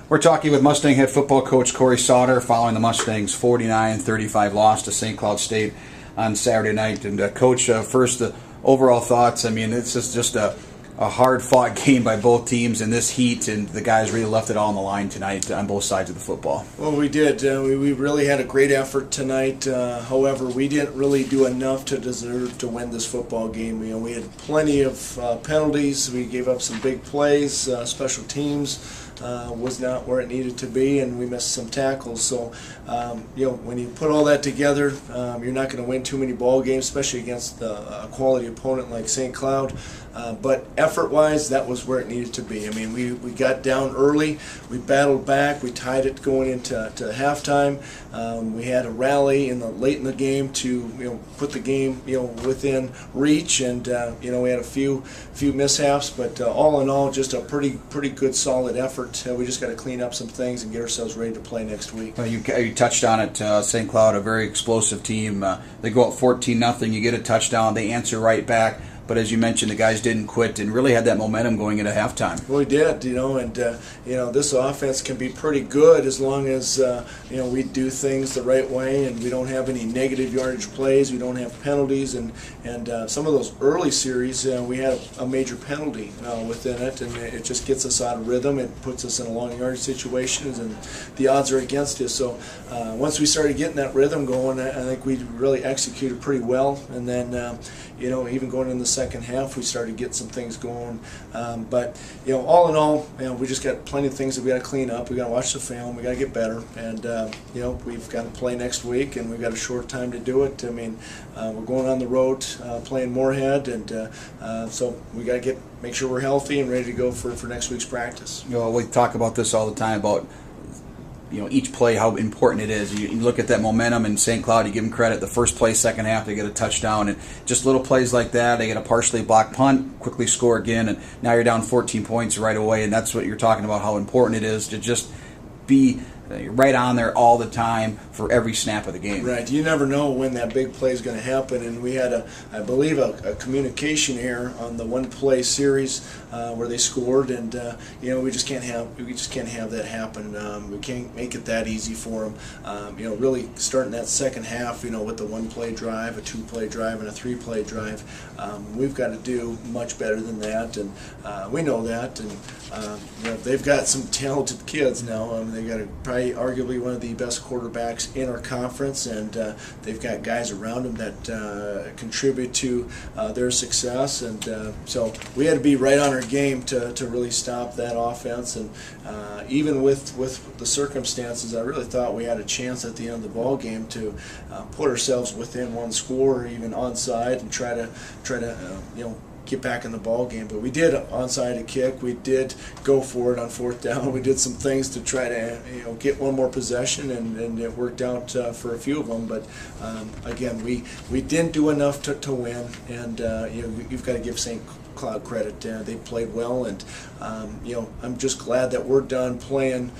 We're talking with Mustang head football coach Cory Sauter following the Mustangs' 49-35 loss to St. Cloud State on Saturday night. And Coach, first, the overall thoughts. I mean, this is just a hard-fought game by both teams in this heat, and the guys really left it all on the line tonight on both sides of the football. Well, we did. We really had a great effort tonight. However, we didn't really do enough to deserve to win this football game. We had plenty of penalties. We gave up some big plays. Special teams was not where it needed to be, and we missed some tackles. So, when you put all that together, you're not going to win too many ball games, especially against a quality opponent like St. Cloud. But effort-wise, that was where it needed to be. I mean, we got down early, we battled back, we tied it going into halftime. We had a rally late in the game to put the game within reach, and we had a few mishaps, but all in all, just a pretty good solid effort. We just got to clean up some things and get ourselves ready to play next week. Well, you touched on it. St. Cloud, a very explosive team. They go up 14-0. You get a touchdown. They answer right back. But as you mentioned, the guys didn't quit and really had that momentum going into halftime. Well, we did, and this offense can be pretty good as long as we do things the right way and we don't have any negative yardage plays, we don't have penalties, and some of those early series we had a major penalty within it, and it just gets us out of rhythm. It puts us in a long yardage situations, and the odds are against us. So once we started getting that rhythm going, I think we really executed pretty well, and then even going in the second half, we started getting some things going. But all in all, we just got plenty of things that we got to clean up. We got to watch the film. We got to get better, and we've got to play next week, and we've got a short time to do it. I mean, we're going on the road, playing Moorhead, and so we got to make sure we're healthy and ready to go for next week's practice. We talk about this all the time about each play, how important it is. You look at that momentum in St. Cloud, you give them credit. The first play, second half, they get a touchdown. And just little plays like that, they get a partially blocked punt, quickly score again, and now you're down 14 points right away. And that's what you're talking about, how important it is to just be right on there all the time for every snap of the game. Right. You never know when that big play is going to happen, and we had I believe a communication error on the one play series where they scored, and we just can't have that happen. We can't make it that easy for them. Really starting that second half, with the one play drive, a two play drive, and a three play drive, we've got to do much better than that, and we know that, and they've got some talented kids now. They've got probably arguably one of the best quarterbacks in our conference, and they've got guys around them that contribute to their success, and so we had to be right on our game to really stop that offense, and even with the circumstances, I really thought we had a chance at the end of the ball game to put ourselves within one score or even onside and try to get back in the ball game. But we did onside a kick. We did go for it on fourth down. We did some things to try to get one more possession, and it worked out for a few of them. But again, we didn't do enough to win, and you've got to give St. Cloud credit. They played well, and I'm just glad that we're done playing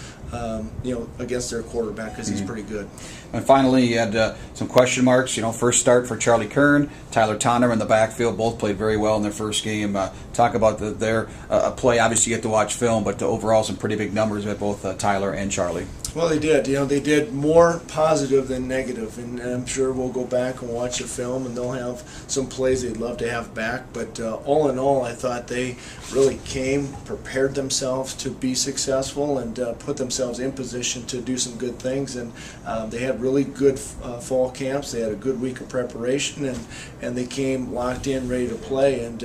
against their quarterback, because he's pretty good. And finally, you had some question marks. First start for Charlie Kern, Tyler Tonner in the backfield. Both played very well in their first game. Talk about their play. Obviously, you get to watch film, but overall, some pretty big numbers with both Tyler and Charlie. Well, they did. They did more positive than negative, and I'm sure we'll go back and watch the film, and they'll have some plays they'd love to have back. But all in all, I thought they really prepared themselves to be successful, and put themselves in position to do some good things. And they had really good fall camps. They had a good week of preparation, and they came locked in, ready to play. And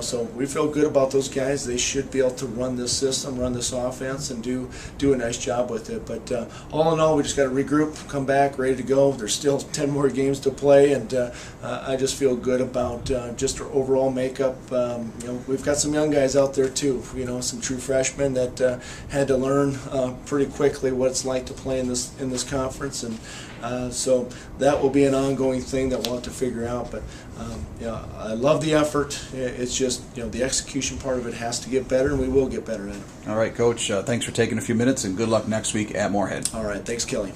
so we feel good about those guys. They should be able to run this system, run this offense, and do a nice job with it. But all in all, we just got to regroup, come back, ready to go. There's still 10 more games to play, and I just feel good about just our overall makeup. We've got some young guys out there too. Some true freshmen that had to learn pretty quickly what it's like to play in this conference, and so that will be an ongoing thing that we'll have to figure out. But I love the effort. It's just the execution part of it has to get better, and we will get better at it. All right, Coach. Thanks for taking a few minutes, and good luck next week at Moorhead. All right, thanks, Kelly.